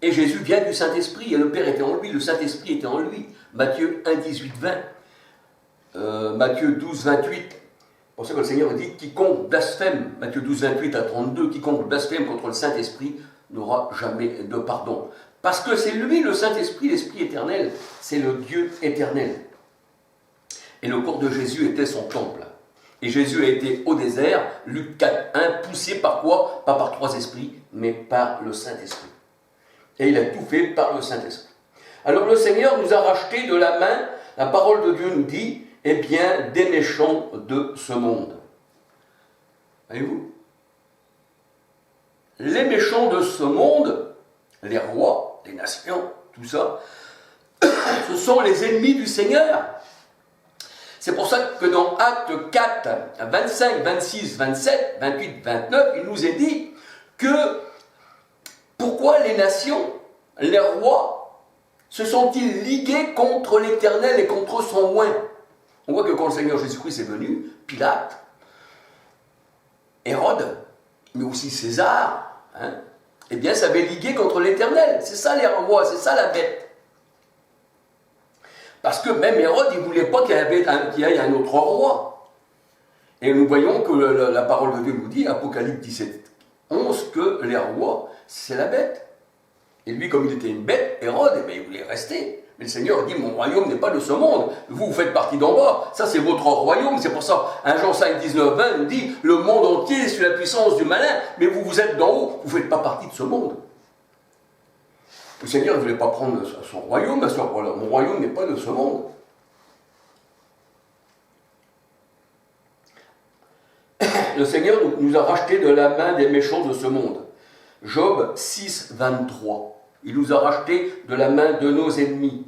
Et Jésus vient du Saint-Esprit, et le Père était en lui, le Saint-Esprit était en lui. Matthieu 1, 18, 20. Matthieu 12, 28. C'est pour ça que le Seigneur dit, quiconque blasphème, Matthieu 12, 28 à 32, quiconque blasphème contre le Saint-Esprit n'aura jamais de pardon. Parce que c'est lui, le Saint-Esprit, l'Esprit éternel, c'est le Dieu éternel. Et le corps de Jésus était son temple. Et Jésus a été au désert, Luc 4, 1, poussé par quoi? Pas par trois esprits, mais par le Saint-Esprit. Et il a tout fait par le Saint-Esprit. Alors le Seigneur nous a rachetés de la main, la parole de Dieu nous dit, eh bien, des méchants de ce monde. Voyez-vous? Les méchants de ce monde, les rois, les nations, tout ça, ce sont les ennemis du Seigneur. C'est pour ça que dans Actes 4, 25, 26, 27, 28, 29, il nous est dit que pourquoi les nations, les rois, se sont-ils ligués contre l'Éternel et contre son oint? On voit que quand le Seigneur Jésus-Christ est venu, Pilate, Hérode, mais aussi César, eh bien, s'avaient ligué contre l'Éternel. C'est ça les rois, c'est ça la bête. Parce que même Hérode, il ne voulait pas qu'il y ait un autre roi. Et nous voyons que la parole de Dieu nous dit, Apocalypse 17, 11, que les rois, c'est la bête. Et lui, comme il était une bête, Hérode, eh bien, il voulait rester. Mais le Seigneur dit, mon royaume n'est pas de ce monde. Vous faites partie d'en bas. Ça, c'est votre royaume. C'est pour ça, 1 Jean 5, 19, 20 nous dit, le monde entier est sous la puissance du malin. Mais vous, vous êtes d'en haut. Vous ne faites pas partie de ce monde. Le Seigneur ne voulait pas prendre son royaume, parce que mon royaume n'est pas de ce monde. Le Seigneur nous a rachetés de la main des méchants de ce monde. Job 6, 23. Il nous a rachetés de la main de nos ennemis.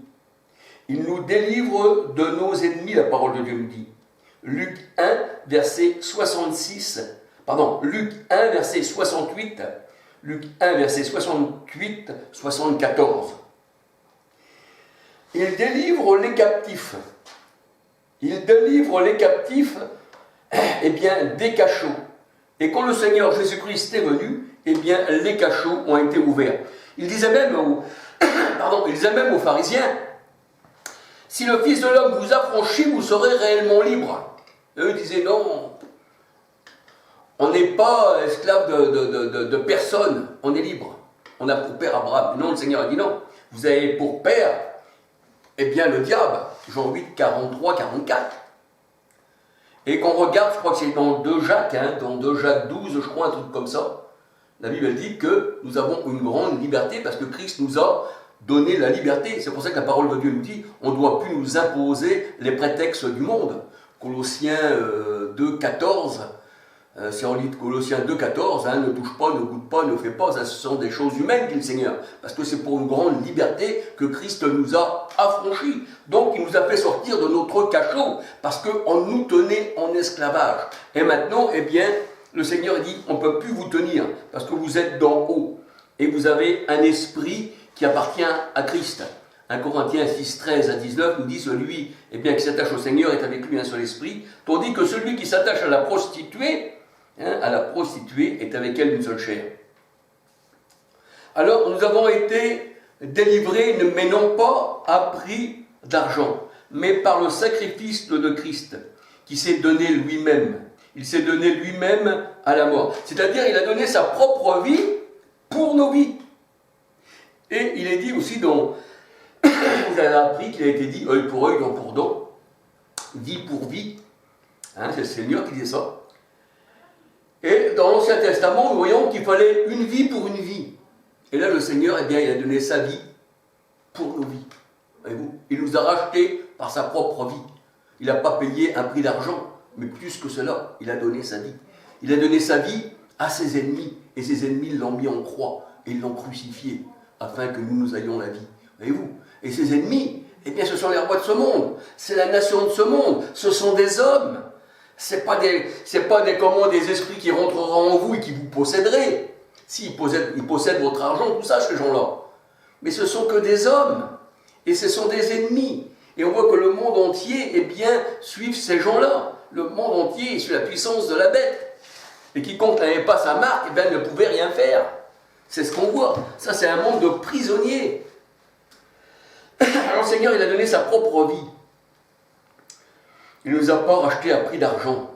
Il nous délivre de nos ennemis, la parole de Dieu nous dit. Luc 1, verset 66. Pardon, Luc 1, verset 68. Luc 1, verset 68, 74. Il délivre les captifs. Il délivre les captifs, eh bien, des cachots. Et quand le Seigneur Jésus-Christ est venu, eh bien, les cachots ont été ouverts. Il disait même aux pharisiens, si le Fils de l'homme vous affranchit, vous serez réellement libre. Et eux disaient, non, on n'est pas esclave de personne, on est libre. On a pour père Abraham. Non, le Seigneur a dit non. Vous avez pour père, eh bien, le diable. Jean 8, 43, 44. Et qu'on regarde, je crois que c'est dans 2 Jacques, dans 2 Jacques 12, je crois, un truc comme ça. La Bible elle dit que nous avons une grande liberté parce que Christ nous a donné la liberté. C'est pour ça que la parole de Dieu nous dit on ne doit plus nous imposer les prétextes du monde. Colossiens 2, 14. Si on lit Colossiens 2, 14, ne touche pas, ne goûte pas, ne fait pas, ça, ce sont des choses humaines, dit le Seigneur. Parce que c'est pour une grande liberté que Christ nous a affranchis. Donc il nous a fait sortir de notre cachot, parce qu'on nous tenait en esclavage. Et maintenant, eh bien, le Seigneur dit, on ne peut plus vous tenir, parce que vous êtes d'en haut. Et vous avez un esprit qui appartient à Christ. 1 Corinthiens 6, 13 à 19 nous dit, celui eh bien, qui s'attache au Seigneur est avec lui un seul esprit, tandis que celui qui s'attache à la prostituée, est avec elle une seule chair. Alors, nous avons été délivrés, mais non pas à prix d'argent, mais par le sacrifice de Christ, qui s'est donné lui-même. Il s'est donné lui-même à la mort. C'est-à-dire, il a donné sa propre vie pour nos vies. Et il est dit aussi dans... Vous avez appris qu'il a été dit, œil pour œil, dent pour dent, vie pour vie. C'est le Seigneur qui dit ça. Et dans l'Ancien Testament, nous voyons qu'il fallait une vie pour une vie. Et là, le Seigneur, eh bien, il a donné sa vie pour nos vies. Voyez-vous, il nous a rachetés par sa propre vie. Il n'a pas payé un prix d'argent, mais plus que cela, il a donné sa vie. Il a donné sa vie à ses ennemis, et ses ennemis l'ont mis en croix, et ils l'ont crucifié, afin que nous ayons la vie. Voyez-vous, et ses ennemis, eh bien, ce sont les rois de ce monde, c'est la nation de ce monde, ce sont des hommes. C'est pas des esprits qui rentreront en vous et qui vous posséderaient. Si, ils possèdent votre argent, tout ça, ces gens-là. Mais ce sont que des hommes. Et ce sont des ennemis. Et on voit que le monde entier, eh bien, suit ces gens-là. Le monde entier est sous la puissance de la bête. Et quiconque n'avait pas sa marque, eh bien, ne pouvait rien faire. C'est ce qu'on voit. Ça, c'est un monde de prisonniers. Alors le Seigneur, il a donné sa propre vie. Il ne nous a pas rachetés à prix d'argent.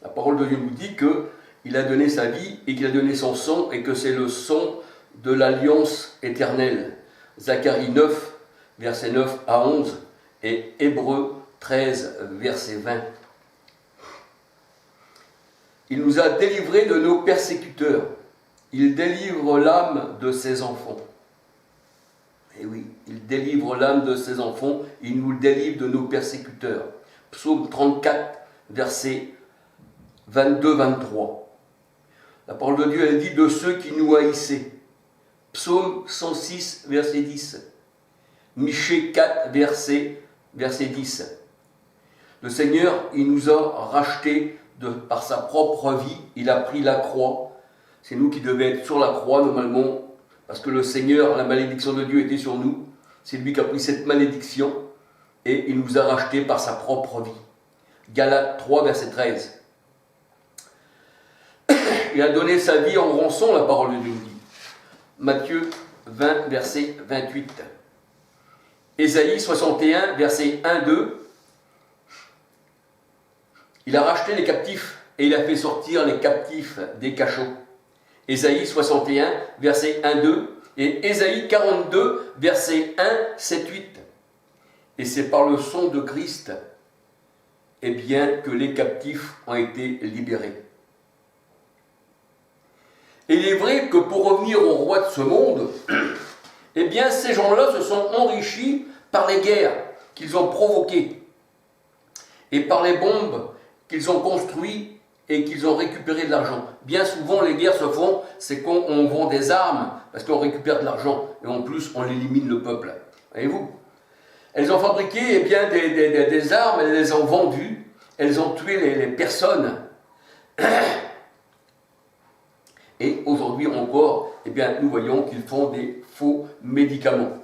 La parole de Dieu nous dit qu'il a donné sa vie et qu'il a donné son sang et que c'est le sang de l'alliance éternelle. Zacharie 9, versets 9 à 11 et Hébreux 13, verset 20. Il nous a délivrés de nos persécuteurs. Il délivre l'âme de ses enfants. Et oui, il délivre l'âme de ses enfants, il nous délivre de nos persécuteurs. Psaume 34, verset 22-23. La parole de Dieu, elle dit de ceux qui nous haïssaient. Psaume 106, verset 10. Michée 4, verset 10. Le Seigneur, il nous a rachetés par sa propre vie. Il a pris la croix. C'est nous qui devions être sur la croix normalement, parce que le Seigneur, la malédiction de Dieu était sur nous. C'est lui qui a pris cette malédiction et il nous a rachetés par sa propre vie. Galates 3, verset 13. Il a donné sa vie en rançon, la parole de Dieu dit. Matthieu 20, verset 28. Ésaïe 61, verset 1-2. Il a racheté les captifs et il a fait sortir les captifs des cachots. Ésaïe 61, verset 1-2 et Ésaïe 42, verset 1-7-8. Et c'est par le sang de Christ, eh bien, que les captifs ont été libérés. Et il est vrai que pour revenir au roi de ce monde, eh bien, ces gens-là se sont enrichis par les guerres qu'ils ont provoquées et par les bombes qu'ils ont construites et qu'ils ont récupéré de l'argent. Bien souvent, les guerres se font, c'est qu'on vend des armes parce qu'on récupère de l'argent et en plus, on élimine le peuple. Voyez-vous? Elles ont fabriqué eh bien, des armes, elles les ont vendues, elles ont tué les personnes. Et aujourd'hui encore, eh bien, nous voyons qu'ils font des faux médicaments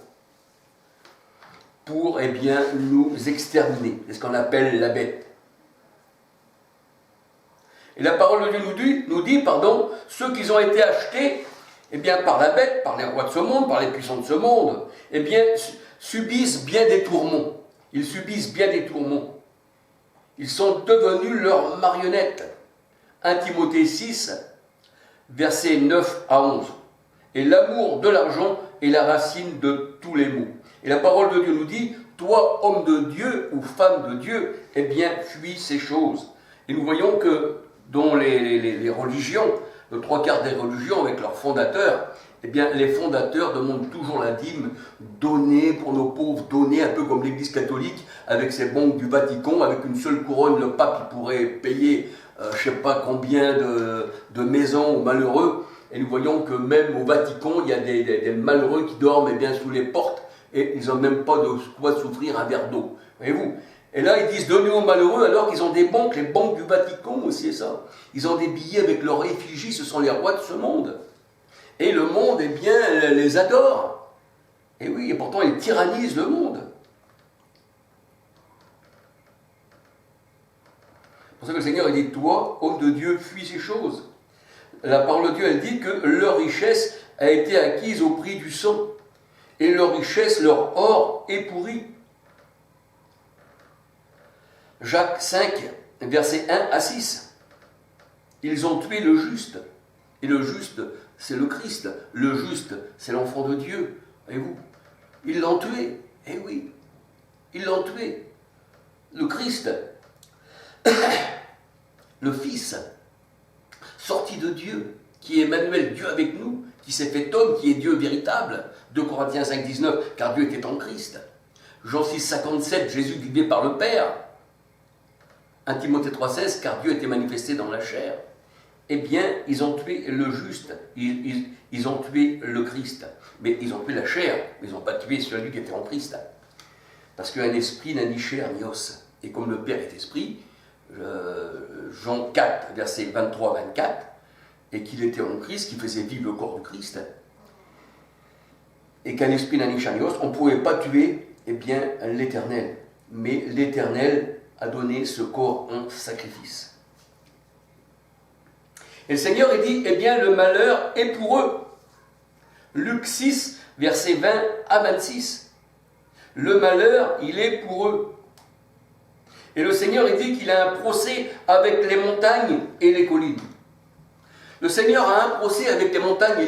pour eh bien, nous exterminer. C'est ce qu'on appelle la bête. Et la parole de Dieu nous dit, ceux qui ont été achetés eh bien, par la bête, par les rois de ce monde, par les puissants de ce monde, eh bien, subissent bien des tourments. Ils subissent bien des tourments. Ils sont devenus leurs marionnettes. 1 Timothée 6, versets 9 à 11. Et l'amour de l'argent est la racine de tous les maux. Et la parole de Dieu nous dit, toi, homme de Dieu ou femme de Dieu, eh bien, fuis ces choses. Et nous voyons que dans les religions, le 3/4 des religions avec leurs fondateurs, eh bien, les fondateurs demandent toujours la dîme, donner pour nos pauvres, donner un peu comme l'Église catholique, avec ses banques du Vatican, avec une seule couronne, le pape il pourrait payer je ne sais pas combien de maisons aux malheureux. Et nous voyons que même au Vatican, il y a des malheureux qui dorment eh bien, sous les portes et ils n'ont même pas de quoi souffrir un verre d'eau. Voyez-vous? Et là, ils disent donner aux malheureux alors qu'ils ont des banques, les banques du Vatican aussi, c'est ça. Ils ont des billets avec leur effigie, ce sont les rois de ce monde. Et le monde, eh bien, les adore. Et oui, et pourtant, ils tyrannisent le monde. C'est pour ça que le Seigneur, il dit, toi, homme de Dieu, fuis ces choses. La parole de Dieu, elle dit que leur richesse a été acquise au prix du sang. Et leur richesse, leur or, est pourri. Jacques 5, versets 1 à 6. Ils ont tué le juste. Et le juste, c'est le Christ. Le juste, c'est l'enfant de Dieu. Voyez-vous? Ils l'ont tué. Eh oui, ils l'ont tué. Le Christ, le Fils, sorti de Dieu, qui est Emmanuel, Dieu avec nous, qui s'est fait homme, qui est Dieu véritable. 2 Corinthiens 5, 19, car Dieu était en Christ. Jean 6, 57, Jésus vivait par le Père. 1 Timothée 3, 16, car Dieu était manifesté dans la chair. Eh bien, ils ont tué le juste, ils ont tué le Christ. Mais ils ont tué la chair, mais ils n'ont pas tué celui qui était en Christ. Parce qu'un esprit n'a ni chair ni os. Et comme le Père est esprit, Jean 4, versets 23-24, et qu'il était en Christ, qui faisait vivre le corps du Christ, et qu'un esprit n'a ni chair ni os, on ne pouvait pas tuer eh bien, l'Éternel. Mais l'Éternel a donné ce corps en sacrifice. Et le Seigneur il dit, eh bien le malheur est pour eux. Luc 6, versets 20 à 26. Le malheur, il est pour eux. Et le Seigneur il dit qu'il a un procès avec les montagnes et les collines. Le Seigneur a un procès avec les montagnes et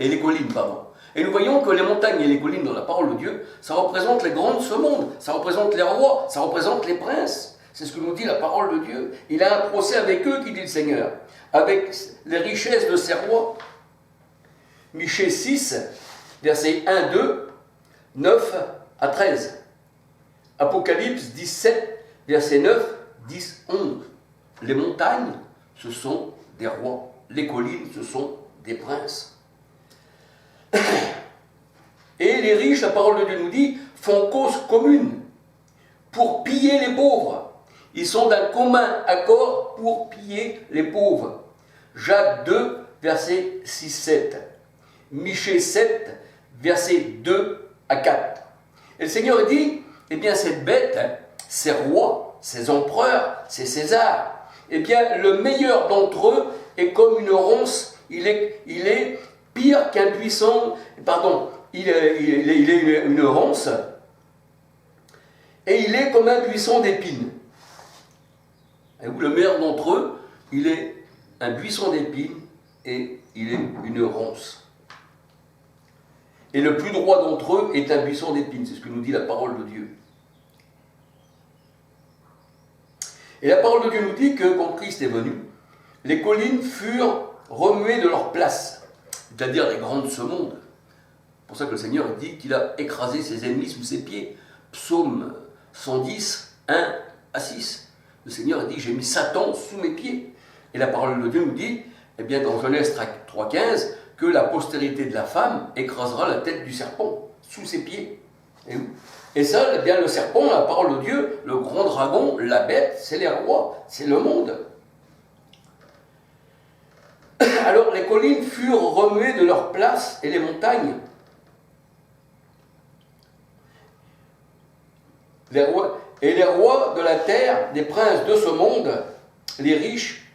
les collines, pardon. Et nous voyons que les montagnes et les collines dans la parole de Dieu, ça représente les grands de ce monde, ça représente les rois, ça représente les princes. C'est ce que nous dit la parole de Dieu. Il a un procès avec eux, qui dit le Seigneur, avec les richesses de ces rois. Michée 6, versets 1, 2, 9 à 13. Apocalypse 17, versets 9, 10, 11. Les montagnes, ce sont des rois. Les collines, ce sont des princes. Et les riches, la parole de Dieu nous dit, font cause commune pour piller les pauvres. Ils sont d'un commun accord pour piller les pauvres. Jacques 2, verset 6-7. Michée 7, verset 2 à 4. Et le Seigneur dit, eh bien cette bête, ces rois, ces empereurs, ces Césars, eh bien le meilleur d'entre eux est comme une ronce, il est pire qu'un buisson, pardon, il est une ronce, et il est comme un buisson d'épines. Et le meilleur d'entre eux, il est un buisson d'épines et il est une ronce. Et le plus droit d'entre eux est un buisson d'épines, c'est ce que nous dit la parole de Dieu. Et la parole de Dieu nous dit que quand Christ est venu, les collines furent remuées de leur place, c'est-à-dire les grands de ce monde. C'est pour ça que le Seigneur dit qu'il a écrasé ses ennemis sous ses pieds. Psaume 110, 1 à 6. Le Seigneur dit, j'ai mis Satan sous mes pieds. Et la parole de Dieu nous dit, eh bien dans Genèse 3,15, que la postérité de la femme écrasera la tête du serpent sous ses pieds. Et ça, eh bien, le serpent, la parole de Dieu, le grand dragon, la bête, c'est les rois, c'est le monde. Alors les collines furent remuées de leur place et les montagnes. Les rois de la terre, des princes de ce monde, les riches,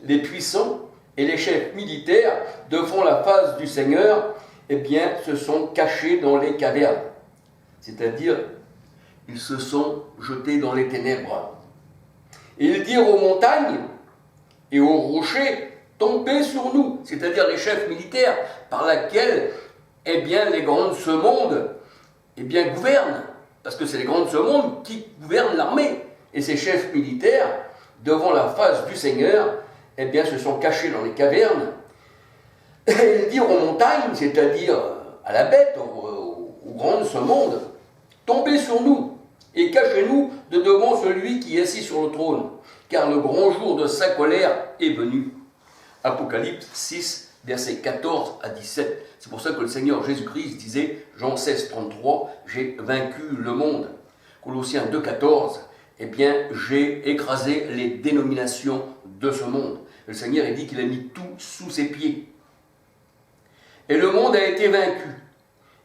les puissants et les chefs militaires devant la face du Seigneur, eh bien, se sont cachés dans les cavernes. C'est-à-dire, ils se sont jetés dans les ténèbres. Et ils dirent aux montagnes et aux rochers, tombez sur nous, c'est-à-dire les chefs militaires par lesquels, eh bien, les grands de ce monde, eh bien, gouvernent. Parce que c'est les grands de ce monde qui gouvernent l'armée. Et ces chefs militaires, devant la face du Seigneur, eh bien, se sont cachés dans les cavernes. Et ils dirent aux montagnes, c'est-à-dire à la bête, aux grands de ce monde, tombez sur nous et cachez-nous de devant celui qui est assis sur le trône, car le grand jour de sa colère est venu. Apocalypse 6, versets 14 à 17. C'est pour ça que le Seigneur Jésus-Christ disait, Jean 16, 33, j'ai vaincu le monde. Colossiens 2, 14, eh bien, j'ai écrasé les dénominations de ce monde. Le Seigneur a dit qu'il a mis tout sous ses pieds. Et le monde a été vaincu.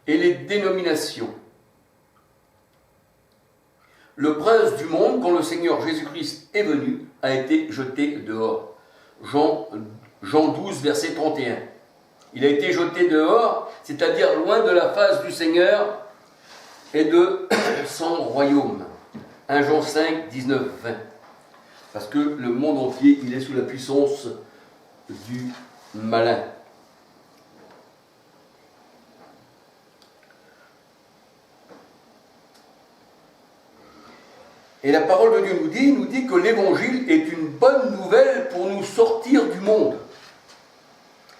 Et les dénominations. Le prince du monde, quand le Seigneur Jésus-Christ est venu, a été jeté dehors. Jean 12, verset 31. Il a été jeté dehors, c'est-à-dire loin de la face du Seigneur et de son royaume. 1 Jean 5, 19, 20. Parce que le monde entier, il est sous la puissance du malin. Et la parole de Dieu nous dit que l'évangile est une bonne nouvelle pour nous sortir du monde.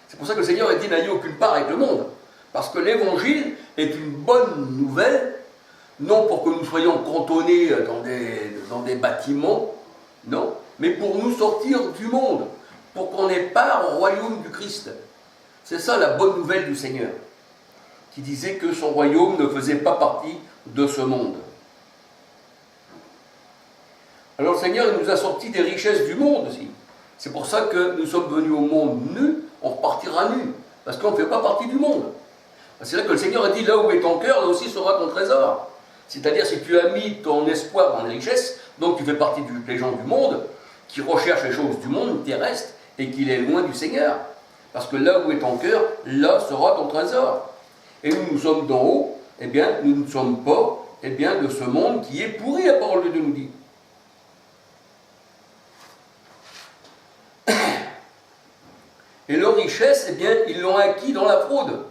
C'est pour ça que le Seigneur a dit n'ayez aucune part avec le monde. Parce que l'évangile est une bonne nouvelle, non pour que nous soyons cantonnés dans des bâtiments, non, mais pour nous sortir du monde, pour qu'on ait part au royaume du Christ. C'est ça la bonne nouvelle du Seigneur, qui disait que son royaume ne faisait pas partie de ce monde. Alors le Seigneur il nous a sortis des richesses du monde aussi. C'est pour ça que nous sommes venus au monde nus, on repartira nus, parce qu'on ne fait pas partie du monde. C'est là que le Seigneur a dit, là où est ton cœur, là aussi sera ton trésor. C'est-à-dire, si tu as mis ton espoir dans les richesses, donc tu fais partie des gens du monde, qui recherchent les choses du monde, terrestres, et qu'il est loin du Seigneur. Parce que là où est ton cœur, là sera ton trésor. Et nous sommes d'en haut, eh bien, nous ne sommes pas de ce monde qui est pourri, la parole de Dieu nous dit. Et leur richesse, eh bien, ils l'ont acquis dans la fraude.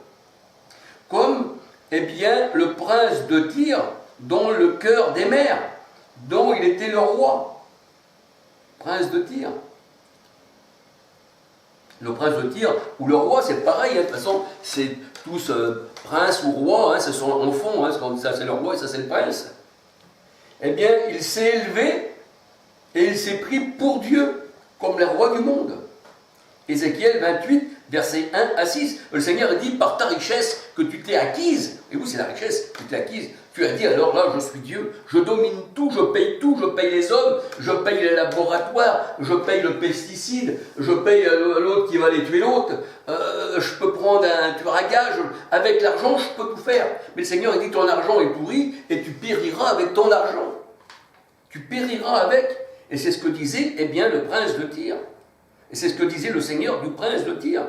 Comme, eh bien, le prince de Tyr, dont le cœur des mers, dont il était le roi. Prince de Tyr. Le prince de Tyr ou le roi, c'est pareil. Hein. De toute façon, c'est tous prince ou roi, hein, ce sont enfants. Hein, ça c'est le roi et ça c'est le prince. Eh bien, il s'est élevé et il s'est pris pour Dieu, comme les rois du monde. Ézéchiel 28, versets 1 à 6. Le Seigneur dit, par ta richesse que tu t'es acquise, et oui, c'est la richesse que tu t'es acquise, tu as dit, alors là, je suis Dieu, je domine tout, je paye les hommes, je paye les laboratoires, je paye le pesticide, je paye l'autre qui va aller tuer l'autre, je peux prendre un tueur à gage, avec l'argent, je peux tout faire. Mais le Seigneur, il dit, ton argent est pourri, et tu périras avec ton argent. Tu périras avec. Et c'est ce que disait, eh bien, le prince de Tyr. Et c'est ce que disait le Seigneur du prince de Tyr.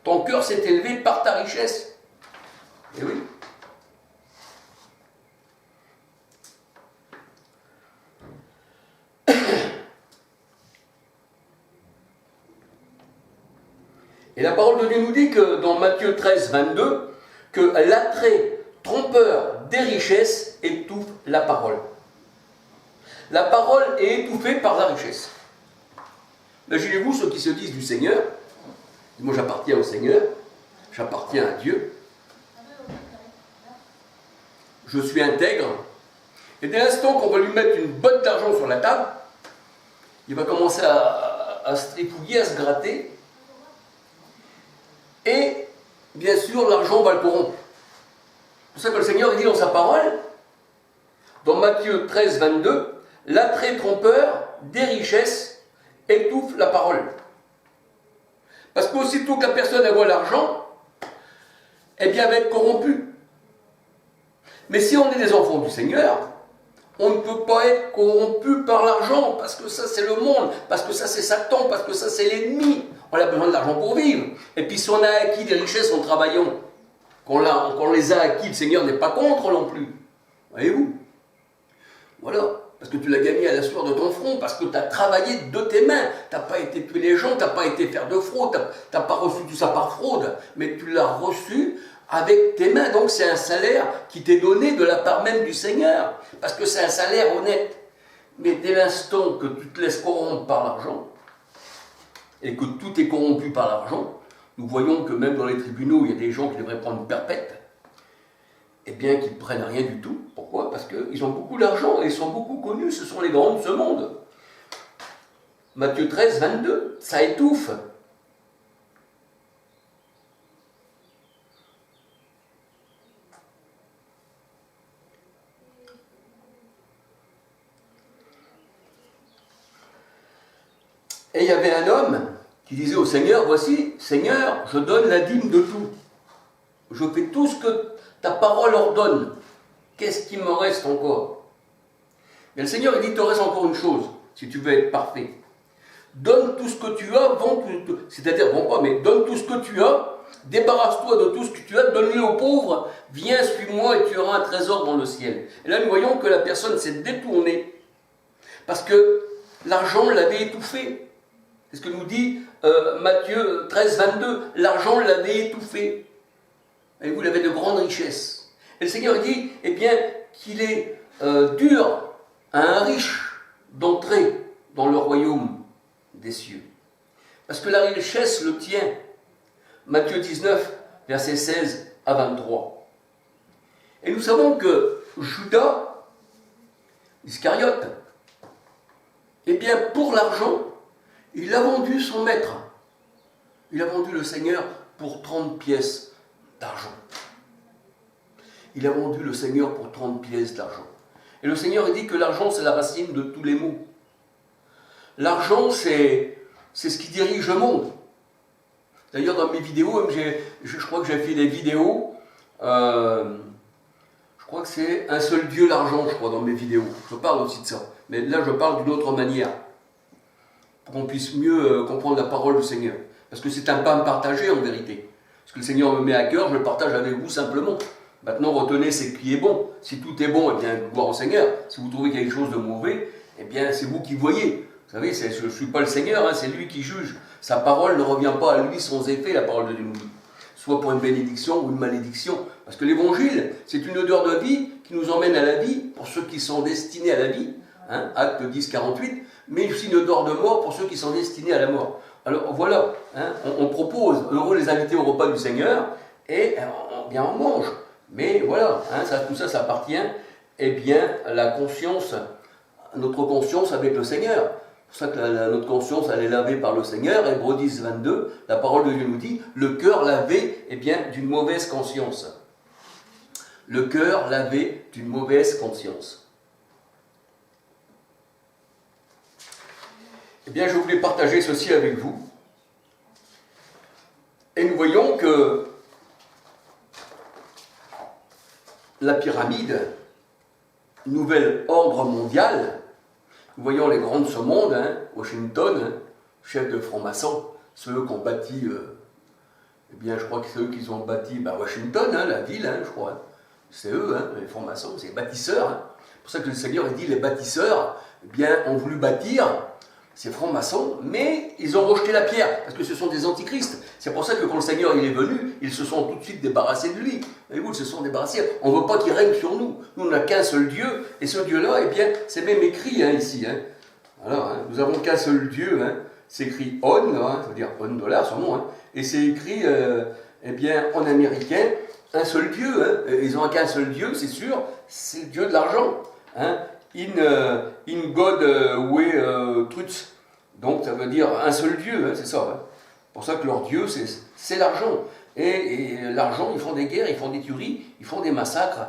Ton cœur s'est élevé par ta richesse. Et oui. Et la parole de Dieu nous dit que dans Matthieu 13, 22, que l'attrait trompeur des richesses étouffe la parole. La parole est étouffée par la richesse. Imaginez-vous ceux qui se disent du Seigneur, moi j'appartiens au Seigneur, j'appartiens à Dieu, je suis intègre, et dès l'instant qu'on va lui mettre une botte d'argent sur la table, il va commencer à se tripouiller, à se gratter, et bien sûr l'argent va le corrompre. C'est pour ça que le Seigneur dit dans sa parole, dans Matthieu 13, 22, l'attrait trompeur des richesses étouffe la parole. Parce qu'aussitôt que la personne voit l'argent, eh bien elle va être corrompue. Mais si on est des enfants du Seigneur, on ne peut pas être corrompu par l'argent, parce que ça c'est le monde, parce que ça c'est Satan, parce que ça c'est l'ennemi. On a besoin de l'argent pour vivre. Et puis si on a acquis des richesses en travaillant, qu'on les a acquis, le Seigneur n'est pas contre non plus. Voyez-vous? Voilà. Parce que tu l'as gagné à la sueur de ton front, parce que tu as travaillé de tes mains. Tu n'as pas été tuer les gens, tu n'as pas été faire de fraude, tu n'as pas reçu tout ça par fraude, mais tu l'as reçu avec tes mains. Donc c'est un salaire qui t'est donné de la part même du Seigneur, parce que c'est un salaire honnête. Mais dès l'instant que tu te laisses corrompre par l'argent, et que tout est corrompu par l'argent, nous voyons que même dans les tribunaux, il y a des gens qui devraient prendre une perpète, eh bien, qu'ils ne prennent rien du tout. Pourquoi? Parce qu'ils ont beaucoup d'argent et ils sont beaucoup connus, ce sont les grands de ce monde. Matthieu 13, 22, ça étouffe. Et il y avait un homme qui disait au Seigneur, voici, Seigneur, je donne la dîme de tout. Je fais tout ce que ta parole ordonne. Qu'est-ce qui me reste encore? Mais le Seigneur, il dit, il te reste encore une chose, si tu veux être parfait. Donne tout ce que tu as, c'est-à-dire, vends pas, mais donne tout ce que tu as, débarrasse-toi de tout ce que tu as, donne-le aux pauvres, viens, suis-moi et tu auras un trésor dans le ciel. Et là, nous voyons que la personne s'est détournée, parce que l'argent l'avait étouffé. C'est ce que nous dit Matthieu 13, 22, l'argent l'avait étouffé. Et vous, il avait de grandes richesses. Et le Seigneur dit, eh bien, qu'il est dur à un riche d'entrer dans le royaume des cieux. Parce que la richesse le tient. Matthieu 19, versets 16 à 23. Et nous savons que Judas Iscariote, eh bien, pour l'argent, il a vendu son maître. Il a vendu le Seigneur pour 30 pièces d'argent. Il a vendu le Seigneur pour 30 pièces d'argent. Et le Seigneur il dit que l'argent, c'est la racine de tous les maux. L'argent, c'est ce qui dirige le monde. D'ailleurs, dans mes vidéos, je crois que j'ai fait des vidéos, je crois que c'est un seul Dieu, l'argent, je crois, dans mes vidéos. Je parle aussi de ça. Mais là, je parle d'une autre manière. pour qu'on puisse mieux comprendre la parole du Seigneur. Parce que c'est un pain partagé en vérité. Ce que le Seigneur me met à cœur, je le partage avec vous simplement. Maintenant, retenez ce qui est bon. Si tout est bon, eh bien, gloire au Seigneur. Si vous trouvez quelque chose de mauvais, eh bien, c'est vous qui voyez. Vous savez, je ne suis pas le Seigneur, hein, c'est lui qui juge. Sa parole ne revient pas à lui sans effet, la parole de Dieu nous dit. Soit pour une bénédiction ou une malédiction. Parce que l'évangile, c'est une odeur de vie qui nous emmène à la vie, pour ceux qui sont destinés à la vie. Hein, Acte 10, 48. Mais aussi une odeur de mort pour ceux qui sont destinés à la mort. Alors voilà, hein, on propose, heureux les invités au repas du Seigneur, et bien on mange. Mais voilà, hein, tout ça, ça appartient eh bien, à la conscience, à notre conscience avec le Seigneur. C'est pour ça que notre conscience, elle est lavée par le Seigneur. Hébreux 10, 22, la parole de Dieu nous dit, le cœur lavé eh bien, d'une mauvaise conscience. Le cœur lavé d'une mauvaise conscience. Eh bien, je voulais partager ceci avec vous. Et nous voyons que la pyramide, nouvel ordre mondial, nous voyons les grands de ce monde, hein, Washington, hein, chef de francs-maçons, ceux qui ont bâti, eh bien, je crois que c'est eux qui ont bâti Washington, hein, la ville, hein, je crois. Hein. C'est eux, hein, les francs-maçons, c'est les bâtisseurs. Hein. C'est pour ça que le Seigneur il dit les bâtisseurs, eh bien, ont voulu bâtir. Ces francs-maçons, mais ils ont rejeté la pierre, parce que ce sont des antichrists. C'est pour ça que quand le Seigneur il est venu, ils se sont tout de suite débarrassés de lui. Voyez-vous, ils se sont débarrassés. On ne veut pas qu'il règne sur nous. Nous, on n'a qu'un seul Dieu, et ce Dieu-là, eh bien, c'est même écrit hein, ici. Hein. Alors, hein, nous n'avons qu'un seul Dieu, hein. C'est écrit on, hein, ça veut dire on dollar, son nom, hein. Et c'est écrit, eh bien, en américain, un seul Dieu. Hein. Ils n'ont qu'un seul Dieu, c'est sûr, c'est le Dieu de l'argent. Hein. In God way truth. Donc ça veut dire un seul Dieu, hein, c'est ça. Hein. C'est pour ça que leur Dieu, c'est l'argent. Et l'argent, ils font des guerres, ils font des tueries, ils font des massacres.